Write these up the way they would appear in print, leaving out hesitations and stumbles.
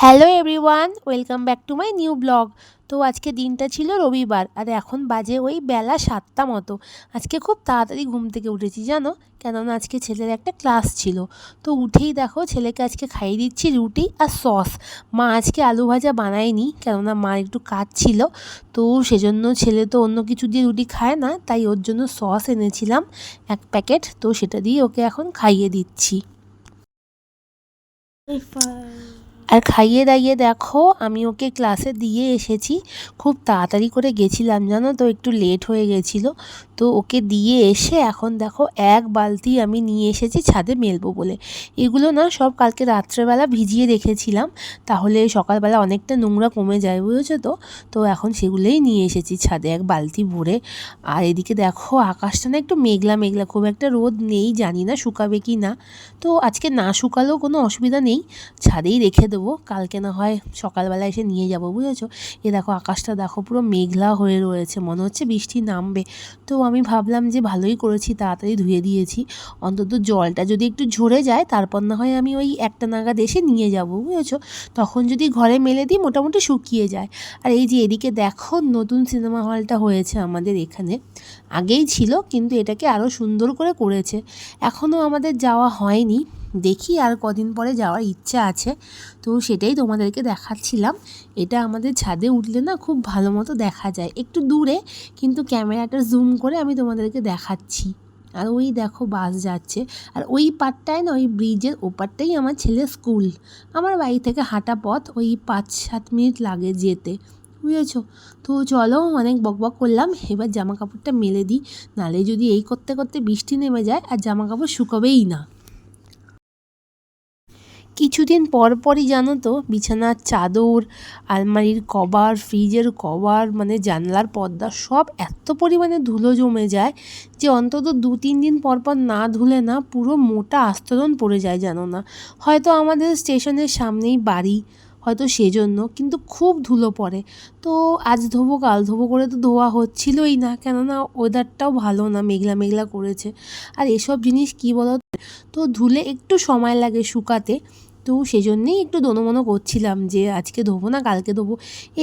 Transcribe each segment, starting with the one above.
Hello everyone, welcome back to my new blog. তো আজকে দিনটা ছিল রবিবার আর এখন বাজে ওই বেলা 7টা মতো। আজকে খুব তাড়াতাড়ি ঘুম থেকে উঠেছি জানো, কেননা আজকে ছেলের একটা ক্লাস ছিল। তো উঠেই দেখো ছেলেকে আজকে খাইয়ে দিচ্ছি রুটি আর সস। মা আজকে আলু ভাজা বানায়নি, কেননা মার একটু কাজ ছিল। তো সেজন্য ছেলে তো অন্য কিছু দিয়ে রুটি খায় না, তাই ওর জন্য সস এনেছিলাম 1 প্যাকেট। তো সেটা দিয়ে ওকে এখন খাইয়ে দিচ্ছি। আর খাইয়ে দাইয়ে দেখো আমি ওকে ক্লাসে দিয়ে এসেছি। খুব তাড়াতাড়ি করে গেছিলাম জানো তো, একটু লেট হয়ে গেছিলো। তো ওকে দিয়ে এসে এখন দেখো 1 বালতি আমি নিয়ে এসেছি ছাদে মেলবো বলে। এগুলো না সব কালকে রাত্রেবেলা ভিজিয়ে রেখেছিলাম, তাহলে সকালবেলা অনেকটা নোংরা কমে যায়, বুঝেছো তো। তো এখন সেগুলোই নিয়ে এসেছি ছাদে 1 বালতি ভরে। আর এদিকে দেখো আকাশটা না একটু মেঘলা মেঘলা, খুব একটা রোদ নেই, জানি না শুকাবে কি না। তো আজকে না শুকালেও কোনো অসুবিধা নেই, ছাদেই রেখে দেবো, কালকে না হয় সকালবেলা এসে নিয়ে যাবো, বুঝেছো। এ দেখো আকাশটা দেখো পুরো মেঘলা হয়ে রয়েছে, মনে হচ্ছে বৃষ্টি নামবে। তো আমি ভাবলাম যে ভালোই করেছি তাড়াতাড়ি ধুয়ে দিয়েছি, অন্তত জলটা যদি একটু ঝরে যায় তারপর না হয় আমি ওই 1টা নাগাদ এসে নিয়ে যাবো, বুঝেছো। তখন যদি ঘরে মেলে দিই মোটামুটি শুকিয়ে যায়। আর এই যে এদিকে দেখো নতুন সিনেমা হলটা হয়েছে আমাদের এখানে, আগেই ছিল কিন্তু এটাকে আরও সুন্দর করে করেছে। এখনও আমাদের যাওয়া হয়নি, দেখি আর কদিন পরে যাওয়ার ইচ্ছা আছে। তো সেটাই তোমাদেরকে দেখাচ্ছিলাম। এটা আমাদের ছাদে উঠলে না খুব ভালো মতো দেখা যায়, একটু দূরে, কিন্তু ক্যামেরাটা জুম করে আমি তোমাদেরকে দেখাচ্ছি। আর ওই দেখো বাস যাচ্ছে, আর ওই পারটায় না, ওই ব্রিজের ওপারটাই আমার ছেলের স্কুল। আমার বাড়ি থেকে হাঁটা পথ, ওই 5-7 মিনিট লাগে যেতে, বুঝেছো। তো চলো অনেক বকবক করলাম, এবার জামা কাপড়টা মেলে দিই, নালে যদি এই করতে করতে বৃষ্টি নেমে যায় আর জামা কাপড় শুকাবেই না। কিছুদিন পর পরই জানো তো বিছানার চাদর, আলমারির কভার, ফ্রিজের কভার, মানে জানলার পর্দা সব এত পরিমাণে ধুলো জমে যায় যে অন্তত 2-3 দিন পর পর না ধুলে না পুরো মোটা আস্তরণ পড়ে যায়, জানো না। হয়তো আমাদের স্টেশনের সামনেই বাড়ি, হয়তো সেজন্য, কিন্তু খুব ধুলো পড়ে। তো আজ ধোবো কাল ধোবো করে তো ধোয়া হচ্ছিলই না, কেননা ওয়েদারটাও ভালো না, মেঘলা মেঘলা করেছে। আর এসব জিনিস কী বলো তো, ধুলে একটু সময় লাগে শুকাতে। তো সেই জন্যেই একটু দোনোমনো করছিলাম যে আজকে ধোবো না কালকে ধোবো,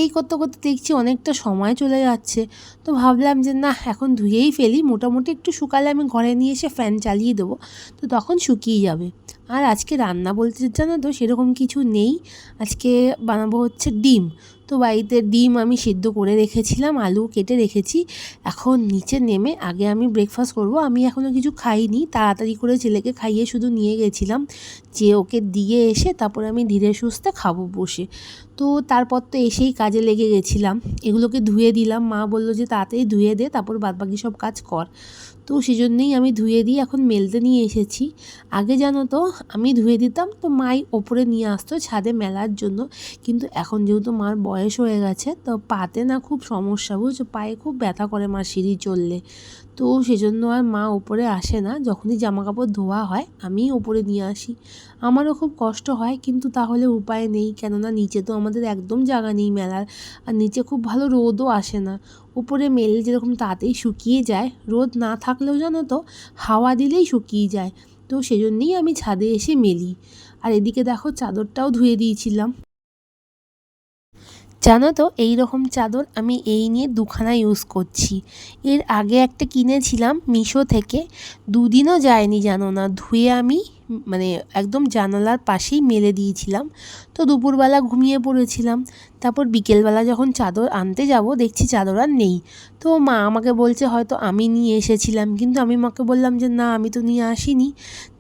এই করতে করতে দেখছি অনেকটা সময় চলে যাচ্ছে। তো ভাবলাম যে না এখন ধুয়েই ফেলি, মোটামুটি একটু শুকালে আমি ঘরে নিয়ে এসে ফ্যান চালিয়ে দেবো, তো তখন শুকিয়ে যাবে। আর আজকে রান্না বলতে জানো তো সেরকম কিছু নেই, আজকে বানাবো হচ্ছে ডিম। তো বাড়িতে ডিম আমি সিদ্ধ করে রেখেছিলাম, আলু কেটে রেখেছি। এখন নিচে নেমে আগে আমি ব্রেকফাস্ট করব। আমি এখনও কিছু খাইনি, তাড়াতাড়ি করে ছেলেকে খাইয়ে শুধু নিয়ে গেছিলাম, যে ওকে দিয়ে এসে তারপরে আমি ধীরে সুস্থে খাবো বসে। তো তারপর তো এসেই কাজে লেগে গেছিলাম, এগুলোকে ধুয়ে দিলাম, মা বললো যে তাড়াতাড়ি ধুয়ে দে তারপর বাদবাকি সব কাজ কর। তো সেজন্যই আমি ধুয়ে দিয়ে এখন মেলতে নিয়ে এসেছি। আগে জানো তো আমি ধুয়ে দিতাম, তো মাই ওপরে নিয়ে আসতো ছাদে মেলার জন্য। কিন্তু এখন যেহেতু মার বয়স হয়ে গেছে, তো পাতে না খুব সমস্যা, বুঝছো, পায়ে খুব ব্যথা করে মার সিঁড়ি চললে। তো সেজন্য আর মা ওপরে আসে না, যখনই জামা কাপড় ধোয়া হয় আমিই ওপরে নিয়ে আসি। আমারও খুব কষ্ট হয়, কিন্তু তাহলে উপায় নেই, কেননা নিচে তো আমাদের একদম জায়গা নেই মেলার, আর নিচে খুব ভালো রোদও আসে না। উপরে মেলে যেরকম তাড়াতাড়ি শুকিয়ে যায়, রোদ না থাকলেও জানো তো হাওয়া দিলেই শুকিয়ে যায়। তো সেজন্যই আমি ছাদে এসে মেলি। আর এদিকে দেখো চাদরটাও ধুয়ে দিয়েছিলাম। জানো তো এই রকম চাদর আমি এই নিয়ে 2খানা ইউজ করছি। এর আগে একটা কিনেছিলাম মিশো থেকে, 2 দিনও যায়নি জানো না, ধুয়ে আমি মানে একদম জানালার পাশেই মেলে দিয়েছিলাম। তো দুপুরবেলা ঘুমিয়ে পড়েছিলাম, তারপর বিকেলবেলা যখন চাদর আনতে যাব দেখছি চাদর আর নেই। তো মা আমাকে বলছে হয়তো আমি নিয়ে এসেছিলাম, কিন্তু আমি মাকে বললাম যে না আমি তো নিয়ে আসিনি।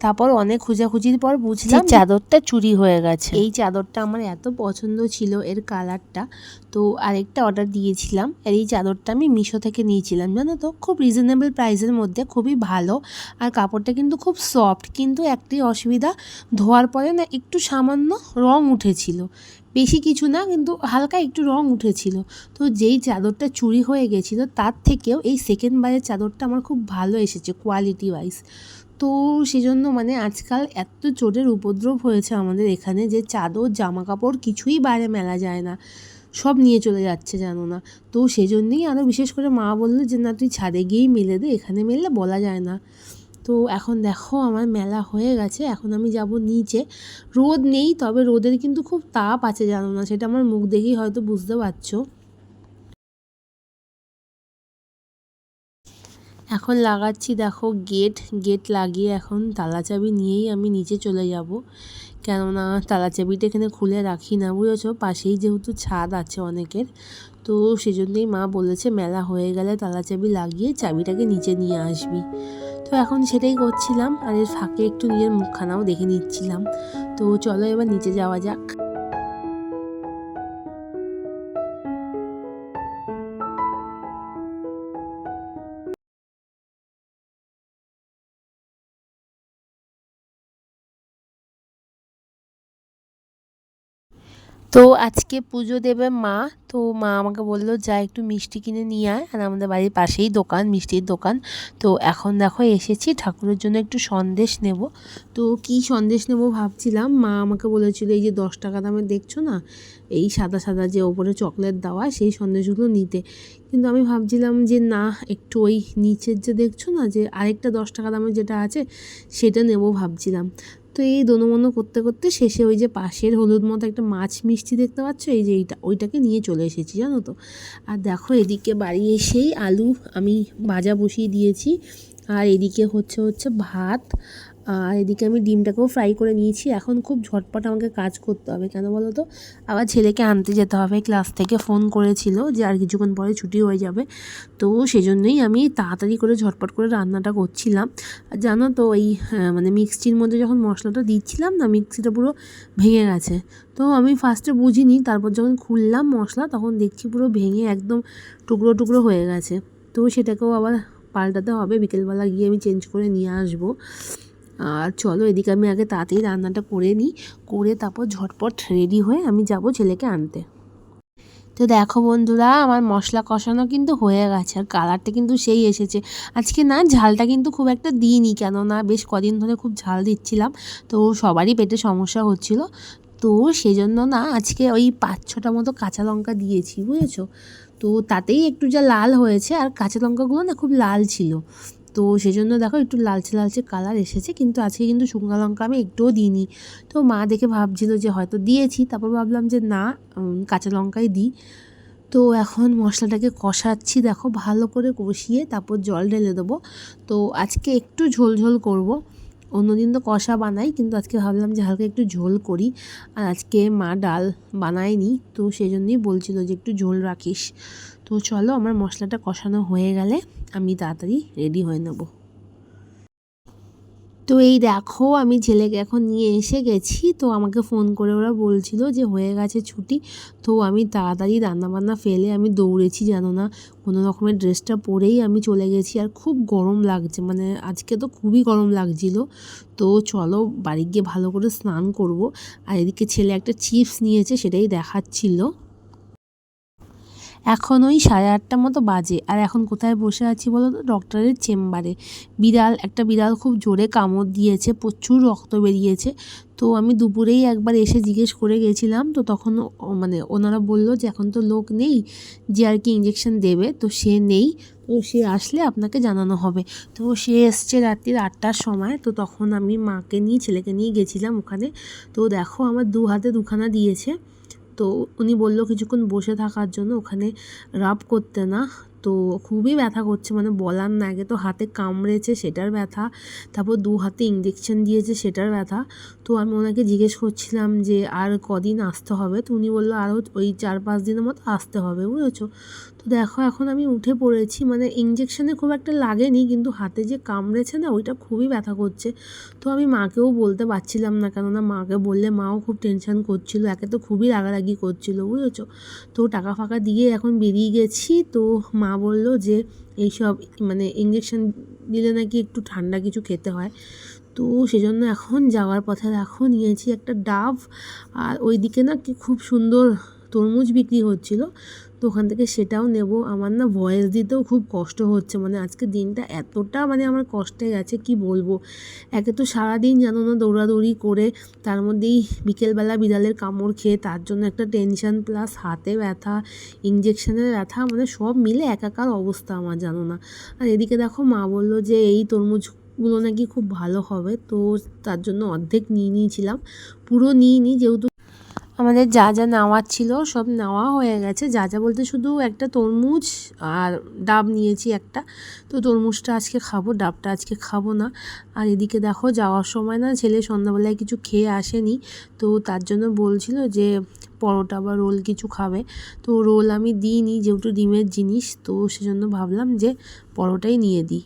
তারপর অনেক খোঁজাখুঁজির পর বুঝলাম চাদরটা চুরি হয়ে গেছে। এই চাদরটা আমার এত পছন্দ ছিল, এর কালারটা। তো আরেকটা অর্ডার দিয়েছিলাম, আর এই চাদরটা আমি মিশো থেকে নিয়েছিলাম জানো তো, খুব রিজনেবল প্রাইসের মধ্যে, খুবই ভালো। আর কাপড়টা কিন্তু খুব সফট, কিন্তু একটি অসুবিধা, ধোয়ার পরে না একটু সামান্য রং উঠেছিল, বেশি কিছু না কিন্তু হালকা একটু রং উঠেছিল। তো যেই চাদরটা চুরি হয়ে গেছিলো তার থেকেও এই সেকেন্ড বারের চাদরটা আমার খুব ভালো এসেছে কোয়ালিটি ওয়াইজ। তো সেজন্য মানে আজকাল এত চোরের উপদ্রব হয়েছে আমাদের এখানে যে চাদর জামা কাপড় কিছুই বাইরে মেলা যায় না, সব নিয়ে চলে যাচ্ছে জানো না। তো সেই জন্যেই আরও বিশেষ করে মা বললো যে না তুই ছাদে গিয়েই মেলে দে, এখানে মেললে বলা যায় না। তো এখন দেখো আমার মেলা হয়ে গেছে, এখন আমি যাব নিচে। রোদ নেই, তবে রোদের কিন্তু খুব তাপ আছে জানো না, সেটা আমার মুখ দেখেই হয়তো বুঝতে পারছো। এখন লাগাচ্ছি দেখো গেট, গেট লাগিয়ে এখন তালা চাবি নিয়েই আমি নিচে চলে যাব, কেননা তালা চাবিটা এখানে খুলে রাখি না, বুঝেছো, পাশেই যেহেতু ছাদ আছে অনেকের, তো সেজন্যই মা বলেছে মেলা হয়ে গেলে তালা চাবি লাগিয়ে চাবিটাকে নিচে নিয়ে আসবি। তো এখন সেটাই করছিলাম, আর এর ফাঁকে একটু নিজের মুখখানাও দেখে নিচ্ছিলাম। তো চলো এবার নিচে যাওয়া যাক। তো আজকে পুজো দেবে মা, তো মা আমাকে বললো যা একটু মিষ্টি কিনে নিয়ে আয়, আর আমাদের বাড়ির পাশেই দোকান, মিষ্টির দোকান। তো এখন দেখো এসেছি, ঠাকুরের জন্য একটু সন্দেশ নেব। তো কি সন্দেশ নেব ভাবছিলাম, মা আমাকে বলেছিল এই যে 10 টাকা দামের দেখছো না, এই সাদা সাদা যে ওপরে চকলেট দেওয়া, সেই সন্দেশগুলো নিতে। কিন্তু আমি ভাবছিলাম যে না, একটু ওই নিচের যে দেখছো না, যে আরেকটা 10 টাকা দামের যেটা আছে সেটা নেব ভাবছিলাম। তো এই দোনোমনো করতে করতে শেষে ওই যে পাশের হলুদ মতো একটা মাছ মিষ্টি দেখতে পাচ্ছ, এই যে এইটা, ওইটাকে নিয়ে চলে এসেছি জানো তো। আর দেখো এদিকে বাড়ি এসেই আলু আমি ভাজা বসিয়ে দিয়েছি, আর এদিকে হচ্ছে ভাত, আর এদিকে আমি ডিমটাকেও ফ্রাই করে নিয়েছি। এখন খুব ঝটপট আমাকে কাজ করতে হবে, কেন বলো তো, আবার ছেলেকে আনতে যেতে হবে, ক্লাস থেকে ফোন করেছিল যে আর কিছুক্ষণ পরে ছুটি হয়ে যাবে। তো সেজন্যই আমি তাড়াতাড়ি করে ঝটপট করে রান্নাটা করছিলাম। আর জানো তো ওই মানে মিক্সির মধ্যে যখন মশলাটা দিচ্ছিলাম না, মিক্সিটা পুরো ভেঙে গেছে। তো আমি ফার্স্টে বুঝিনি, তারপর যখন খুললাম মশলা তখন দেখছি পুরো ভেঙে একদম টুকরো টুকরো হয়ে গেছে। তো সেটাকেও আবার পাল্টাতে হবে, বিকেলবেলা গিয়ে আমি চেঞ্জ করে নিয়ে আসবো। আর চলো এদিকে আমি আগে তাড়াতাড়ি রান্নাটা করে নিই, করে তারপর ঝটপট রেডি হয়ে আমি যাব ছেলেকে আনতে। তো দেখো বন্ধুরা, আমার মশলা কষানো কিন্তু হয়ে গেছে, আর কালারটা কিন্তু সেই এসেছে। আজকে না ঝালটা কিন্তু খুব একটা দিইনি, কেননা বেশ কদিন ধরে খুব ঝাল দিচ্ছিলাম, তো সবারই পেটে সমস্যা হচ্ছিল। তো সেজন্য না আজকে ওই 5-6টা মতো কাঁচা লঙ্কা দিয়েছি, বুঝেছো। তো তাতেই একটু যা লাল হয়েছে, আর কাঁচা লঙ্কাগুলো না খুব লাল ছিল। তো সেজন্য দেখো একটু লালচে লালচে কালার এসেছে, কিন্তু আজকে কিন্তু শুকনো লঙ্কা আমি একটুও দিইনি। তো মা দেখে ভাবছিল যে হয়তো দিয়েছি, তারপর ভাবলাম যে না, কাঁচা লঙ্কাই দিই। তো এখন মশলাটাকে কষাচ্ছি দেখো, ভালো করে কষিয়ে তারপর জল ঢেলে দেবো। তো আজকে একটু ঝোল ঝোল করব, অন্যদিন তো কষা বানাই, কিন্তু আজকে ভাবলাম যে হালকা একটু ঝোল করি। আর আজকে মা ডাল বানায়নি, তো সেই জন্যই বলছিল যে একটু ঝোল রাখিস। তো চলো আমার মশলাটা কষানো হয়ে গেলে আমি তাড়াতাড়ি রেডি হয়ে নেব। তো এই দেখো আমি ছেলেকে এখন নিয়ে এসে গেছি, তো আমাকে ফোন করে ওরা বলছিল যে হয়ে গেছে ছুটি। তো আমি তাড়াতাড়ি রান্নাবান্না ফেলে আমি দৌড়েছি জানো না, কোনো রকমের ড্রেসটা পরেই আমি চলে গেছি। আর খুব গরম লাগছে, মানে আজকে তো খুবই গরম লাগছিল। তো চলো বাড়ি গিয়ে ভালো করে স্নান করব। আর এদিকে ছেলে একটা চিপস নিয়েছে, সেটাই দেখাচ্ছিল। এখন ওই 8:30 মতো বাজে, আর এখন কোথায় বসে আছি বলো তো, ডক্টরের চেম্বারে। একটা বিড়াল খুব জোরে কামড় দিয়েছে, প্রচুর রক্ত বেরিয়েছে। তো আমি দুপুরেই একবার এসে জিজ্ঞেস করে গেছিলাম, তো তখন মানে ওনারা বললো যে এখন তো লোক নেই যে আর কি ইঞ্জেকশন দেবে, তো সে নেই, তো সে আসলে আপনাকে জানানো হবে। তো সে এসছে রাত্রির 8টার সময়, তো তখন আমি মাকে নিয়ে ছেলেকে নিয়ে গেছিলাম ওখানে। তো দেখো আমার 2 হাতে 2খানা দিয়েছে। তো উনি বলল কিছুক্ষণ বসে থাকার জন্য, ওখানে রাব করতে না। তো খুবই ব্যথা করছে, মানে বলার না, আগে তো হাতে কামড়েছে সেটার ব্যথা, তারপর 2 হাতে ইঞ্জেকশন দিয়েছে সেটার ব্যথা। তো আমি ওনাকে জিজ্ঞেস করছিলাম যে আর কদিন আসতে হবে, তো উনি বললো আরও ওই 4-5 দিনের মতো আসতে হবে, বুঝেছো। তো দেখো এখন আমি উঠে পড়েছি, মানে ইঞ্জেকশনে খুব একটা লাগেনি, কিন্তু হাতে যে কামড়েছে না ওইটা খুবই ব্যথা করছে। তো আমি মাকেও বলতে পারছিলাম না, কেননা মাকে বললে মাও খুব টেনশন করছিল, একে তো খুবই রাগারাগি করছিল, বুঝেছো। তো টাকা ফাঁকা দিয়ে এখন বেরিয়ে গেছি। তো মা বলল যে এইসব মানে ইঞ্জেকশন দিলে নাকি একটু ঠান্ডা কিছু খেতে হয়। তো সেজন্য এখন যাওয়ার পথে দেখো নিয়েছি একটা ডাব, আর ওইদিকে না কি খুব সুন্দর তরমুজ বিক্রি হচ্ছিল, তো ওখান থেকে সেটাও নেব। আমার না ভয়েস দিতেও খুব কষ্ট হচ্ছে, মানে আজকে দিনটা এতটা মানে আমার কষ্টে গেছে কি বলবো। একে তো সারাদিন জানো না দৌড়াদৌড়ি করে, তার মধ্যেই বিকেলবেলা বিড়ালের কামড় খেয়ে তার জন্য একটা টেনশন, প্লাস হাতে ব্যথা, ইঞ্জেকশনের ব্যথা, মানে সব মিলে একাকার অবস্থা আমার জানো না। আর এদিকে দেখো মা বললো যে এই তরমুজ ওগুলো নাকি খুব ভালো হবে, তো তার জন্য অর্ধেক নিয়ে নিয়েছিলাম, পুরো নিইনি যেহেতু আমাদের যা যা নেওয়ার ছিল সব নেওয়া হয়ে গেছে। যা যা বলতে শুধু একটা তরমুজ আর ডাব নিয়েছি একটা, তো তরমুজটা আজকে খাবো, ডাবটা আজকে খাবো না। আর এদিকে দেখো যাওয়ার সময় না ছেলে সন্ধ্যাবেলায় কিছু খেয়ে আসেনি, তো তার জন্য বলছিল যে পরোটা বা রোল কিছু খাবে, তো রোল আমি দিইনি যেহেতু ডিমের জিনিস, তো সেজন্য ভাবলাম যে পরোটাই নিয়ে দিই।